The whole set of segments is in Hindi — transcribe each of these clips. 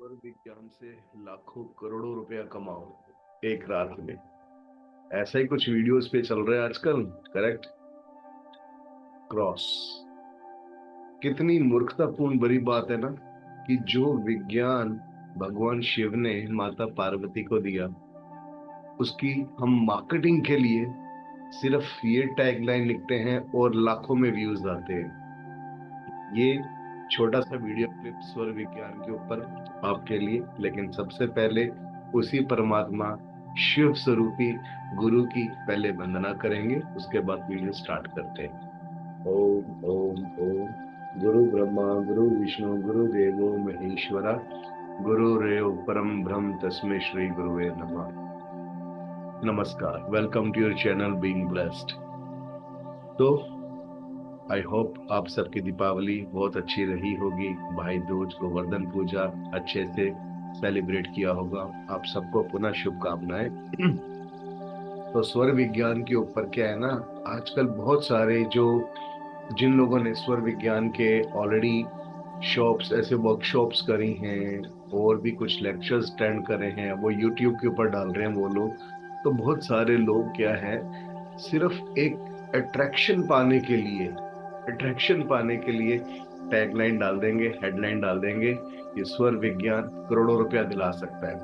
स्वर विज्ञान से लाखों करोड़ों रुपया कमाओ एक रात में। ऐसा ही कुछ वीडियोस पे चल रहा है आजकल। करेक्ट। क्रॉस। कितनी मूर्खतापूर्ण बड़ी बात है ना कि जो विज्ञान भगवान शिव ने माता पार्वती को दिया, उसकी हम मार्केटिंग के लिए सिर्फ ये टैगलाइन लिखते हैं और लाखों में व्यूज आते हैं। ये छोटा सा वीडियो क्लिप स्वर विज्ञान के ऊपर आपके लिए, लेकिन सबसे पहले उसी परमात्मा शिव स्वरूपी गुरु की पहले वंदना करेंगे, उसके बाद वीडियो स्टार्ट करते हैं। ओम ओम ओम। गुरु ब्रह्मा गुरु विष्णु गुरु देवो महेश्वरा, गुरुरेव परम ब्रह्म तस्मै श्री गुरुवे नमः। नमस्कार, welcome to your channel being blessed. तो आई होप आप सबकी दीपावली बहुत अच्छी रही होगी। भाई दूज गोवर्धन पूजा अच्छे से सेलिब्रेट किया होगा। आप सबको पुनः शुभकामनाएं। तो स्वर विज्ञान के ऊपर क्या है ना, आजकल बहुत सारे जिन लोगों ने स्वर विज्ञान के ऑलरेडी शॉप्स ऐसे वर्कशॉप्स करी हैं और भी कुछ लेक्चर्स अटेंड करे हैं, वो यूट्यूब के ऊपर डाल रहे हैं वो लोग। तो बहुत सारे लोग क्या है, सिर्फ एक अट्रैक्शन पाने के लिए टैगलाइन डाल देंगे, हेडलाइन डाल देंगे, ये स्वर विज्ञान करोड़ों रुपया दिला सकता है।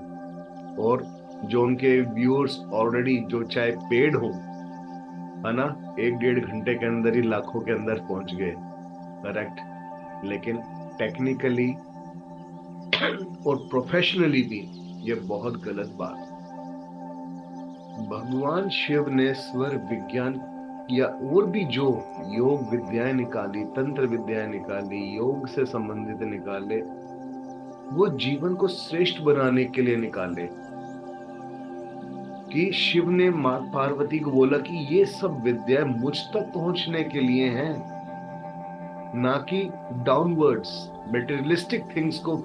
और जो उनके व्यूअर्स ऑलरेडी जो चाहे पेड हो, है ना, 1-1.5 घंटे के अंदर ही लाखों के अंदर पहुंच गए। करेक्ट। लेकिन टेक्निकली और प्रोफेशनली भी ये बहुत गलत बात। भगवान शिव ने स्वर विज्ञान या और भी जो योग विद्याएं निकाली, तंत्र विद्याएं निकाली, योग से संबंधित निकाले, वो जीवन को श्रेष्ठ बनाने के लिए निकाले। कि शिव ने मां पार्वती को बोला कि ये सब विद्याएं मुझ तक पहुंचने के लिए हैं, ना कि डाउनवर्ड्स मेटेरियलिस्टिक थिंग्स को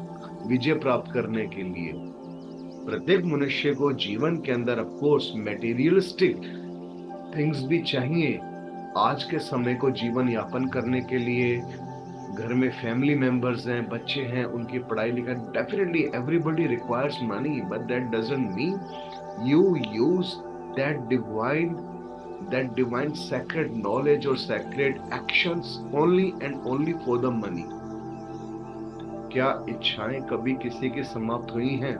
विजय प्राप्त करने के लिए। प्रत्येक मनुष्य को जीवन के अंदर ऑफ कोर्स मेटेरियलिस्टिक थिंग्स भी चाहिए। आज के समय को जीवन यापन करने के लिए घर में फैमिली मेंबर्स हैं, बच्चे हैं, उनकी पढ़ाई लिखाई, definitely everybody requires money, but that doesn't mean you use that divine sacred knowledge or sacred actions only and only for the money। क्या इच्छाएं कभी किसी की समाप्त हुई हैं?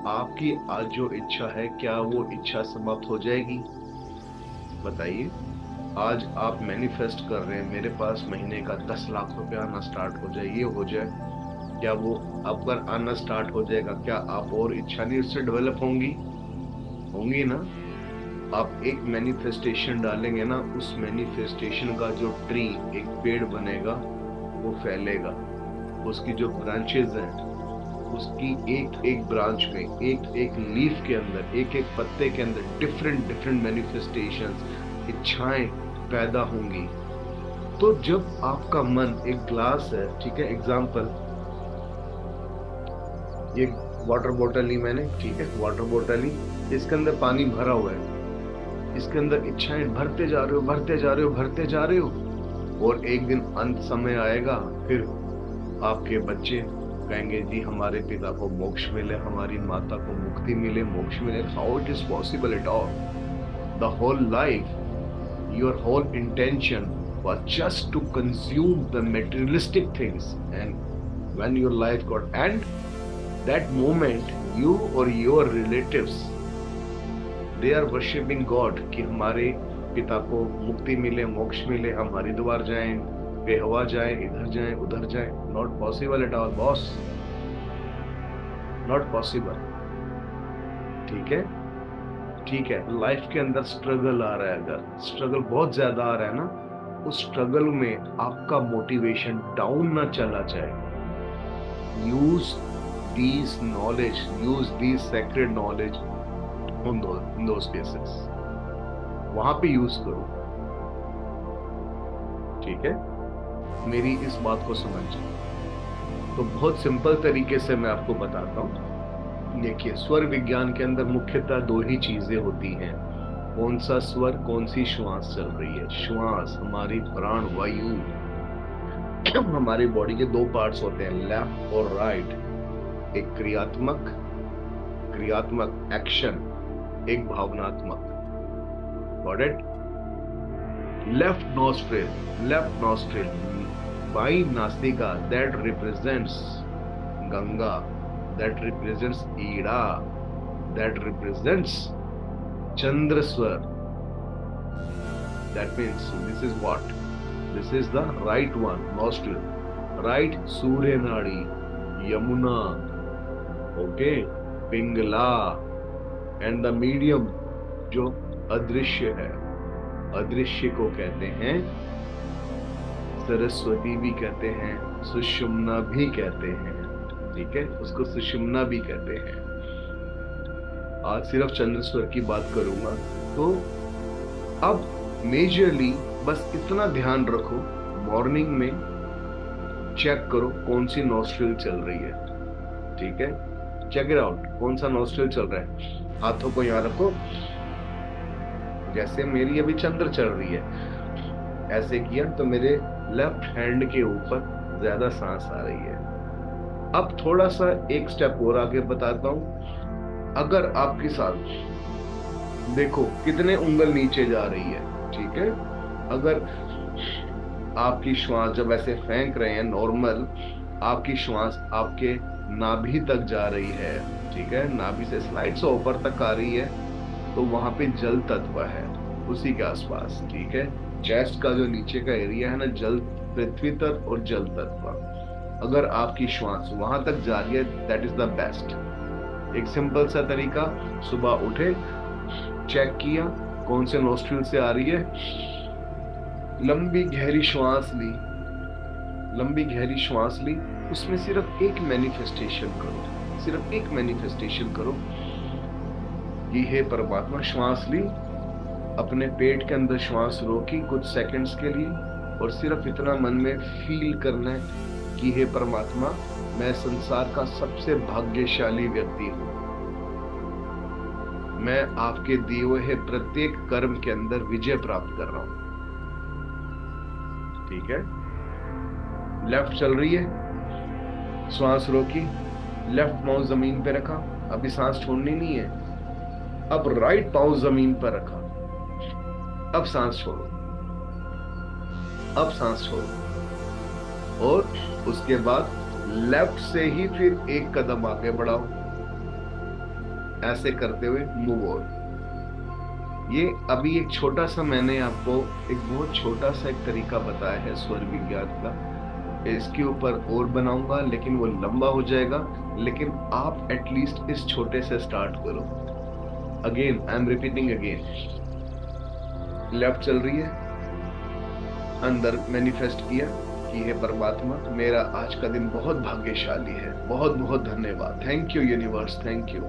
आपकी आज जो इच्छा है, क्या वो इच्छा समाप्त हो जाएगी? बताइए। आज आप मैनिफेस्ट कर रहे हैं, मेरे पास महीने का 10 लाख रुपया आना स्टार्ट हो जाए, ये हो जाए, क्या वो अब पर आना स्टार्ट हो जाएगा? क्या आप और इच्छा नहीं उससे डेवलप होंगी ना? आप एक मैनिफेस्टेशन डालेंगे ना, उस मैनिफेस्टेशन का जो ट्री, एक पेड़ बनेगा, वो फैलेगा। उसकी जो ब्रांचेस हैं, उसकी एक एक ब्रांच में, एक एक लीफ के अंदर, एक एक पत्ते के अंदर डिफरेंट मैनिफेस्टेशंस, इच्छाएं पैदा होंगी। तो जब आपका मन एक ग्लास है, ठीक है, एग्जाम्पल, ये वाटर बोतल ली मैंने, ठीक है, वाटर बोतल ली, इसके अंदर पानी भरा हुआ है, इसके अंदर इच्छाएं भरते जा रहे हो, और एक दिन अंत समय आएगा, फिर आपके बच्चे कहेंगे जी हमारे पिता को मोक्ष मिले, हमारी माता को मुक्ति मिले, मोक्ष मिले। How it is possible at all? The whole life, your whole intention was just to consume the materialistic things, and when your life got end, that moment you or your relatives, they are worshipping God कि हमारे पिता को मुक्ति मिले, मोक्ष मिले, हम हरिद्वार जाएं, बेहवा जाएं, इधर जाएं, उधर जाएं। Not possible at all boss, not possible. ठीक है, लाइफ के अंदर स्ट्रगल आ रहा है, अगर स्ट्रगल बहुत ज्यादा आ रहा है ना, उस स्ट्रगल में आपका मोटिवेशन डाउन ना चला जाए, use these knowledge, use these sacred knowledge in those cases, वहां पे यूज करो। ठीक है, मेरी इस बात को समझिए। तो बहुत सिंपल तरीके से मैं आपको बताता हूं। देखिए, स्वर विज्ञान के अंदर मुख्यतः 2 ही चीजें होती हैं। कौन सा स्वर, कौन सी श्वास चल रही है? श्वास हमारी प्राण वायु। हमारी बॉडी के 2 पार्ट्स होते हैं, लेफ्ट और राइट। एक क्रियात्मक एक्शन, एक भावनात्मक। Got it? लेफ्ट नॉस्ट्रिल, बाई नासिका, that represents Ganga, that represents Ida, that represents Chandraswar. That means this is what? This is the right one, nostril. Right Surya Nadi, Yamuna, okay, Pingla, and the medium जो अदृश्य है, अदृश्य को कहते हैं सरस्वती भी कहते हैं, सुषुम्ना भी कहते हैं। ठीक है, उसको सुषुम्ना भी कहते हैं। आज सिर्फ चंद्रस्वर की बात करूंगा। तो अब मेजरली बस इतना ध्यान रखो, मॉर्निंग में चेक करो कौन सी नॉस्ट्रिल चल रही है। ठीक है, चेक इट आउट, कौन सा नॉस्ट्रिल चल रहा है। हाथों को यहां रखो, जैसे मेरी अभी चंद्र चल रही है, ऐसे किया तो मेरे लेफ्ट हैंड के ऊपर ज्यादा सांस आ रही है। अब थोड़ा सा एक स्टेप और आगे बताता हूं। अगर आपके साथ देखो कितने उंगल नीचे जा रही है। ठीक है, अगर आपकी श्वास जब ऐसे फेंक रहे हैं नॉर्मल, आपकी श्वास आपके नाभि तक जा रही है। ठीक है, नाभि से स्लाइड से ऊपर तक आ रही है, तो वहां पे जल तत्व है उसी के आसपास। ठीक है, चेस्ट का जो नीचे का एरिया है ना, जल, पृथ्वी तत्व और जल तत्व, अगर आपकी श्वास वहां तक जा रही है, दैट इज द बेस्ट। एक सिंपल सा तरीका, सुबह उठे, चेक किया कौन से नोस्ट्रिल से आ रही है, लंबी गहरी श्वास ली, लंबी गहरी श्वास ली, उसमें सिर्फ एक मैनिफेस्टेशन करो, सिर्फ एक मैनिफेस्टेशन करो कि हे परमात्मा, श्वास ली, अपने पेट के अंदर श्वास रोकी कुछ सेकंड्स के लिए, और सिर्फ इतना मन में फील करना है कि हे परमात्मा, मैं संसार का सबसे भाग्यशाली व्यक्ति हूं, मैं आपके दिए हुए प्रत्येक कर्म के अंदर विजय प्राप्त कर रहा हूं। ठीक है, लेफ्ट चल रही है, श्वास रोकी, लेफ्ट पांव जमीन पे रखा, अभी सांस छोड़नी नहीं है। अब राइट पांव जमीन पर रखा, अब सांस छोड़ो, अब सांस छोड़ो, और उसके बाद लेफ्ट से ही फिर एक कदम आगे बढ़ाओ, ऐसे करते हुए मूव ऑन। ये अभी एक छोटा सा मैंने आपको एक बहुत छोटा सा एक तरीका बताया है स्वर विज्ञान का, इसके ऊपर और बनाऊंगा लेकिन वो लंबा हो जाएगा, लेकिन आप एटलीस्ट इस छोटे से स्टार्ट करो। Again I am repeating again, left चल रही है, अंदर मैनिफेस्ट किया कि हे परमात्मा, मेरा आज का दिन बहुत भाग्यशाली है, बहुत बहुत धन्यवाद, thank you universe, thank you.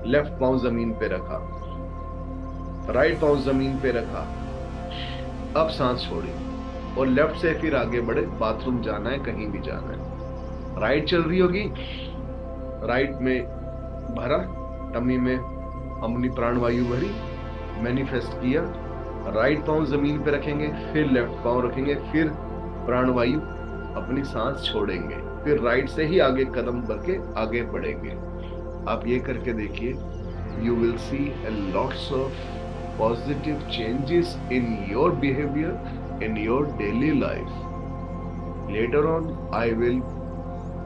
Left पांव जमीन पे रखा, राइट पांव जमीन पे रखा, अब सांस छोड़ी, और लेफ्ट से फिर आगे बढ़े, बाथरूम जाना है, कहीं भी जाना है। राइट चल रही होगी, राइट में भरा, टमी में अपनी प्राणवायु भरी, मैनिफेस्ट किया, राइट पांव जमीन पे रखेंगे, फिर लेफ्ट पांव रखेंगे, फिर प्राणवायु अपनी सांस छोड़ेंगे, फिर राइट से ही आगे कदम बढ़ के आगे बढ़ेंगे। आप ये करके देखिए, you will see a lots of positive changes in your behavior, in your daily life. Later on, I will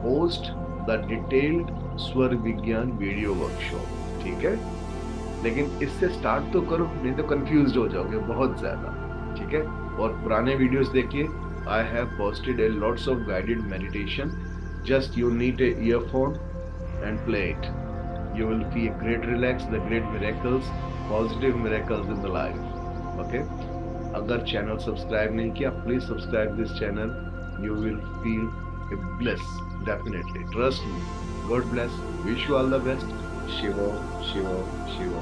post the detailed स्वर विज्ञान वीडियो वर्कशॉप। ठीक है, लेकिन इससे स्टार्ट तो करो, नहीं तो कंफ्यूज हो जाओगे बहुत ज्यादा। ठीक है, और पुराने वीडियोस देखिए, I have posted a lots of guided meditation. Just you need a earphone and play it. You will feel great relax, the great miracles, positive miracles in the life. Okay? अगर चैनल सब्सक्राइब नहीं किया, please subscribe this channel. You will feel a bliss, definitely. Trust me. God bless. Wish you all the best. Shiva, Shiva, Shiva.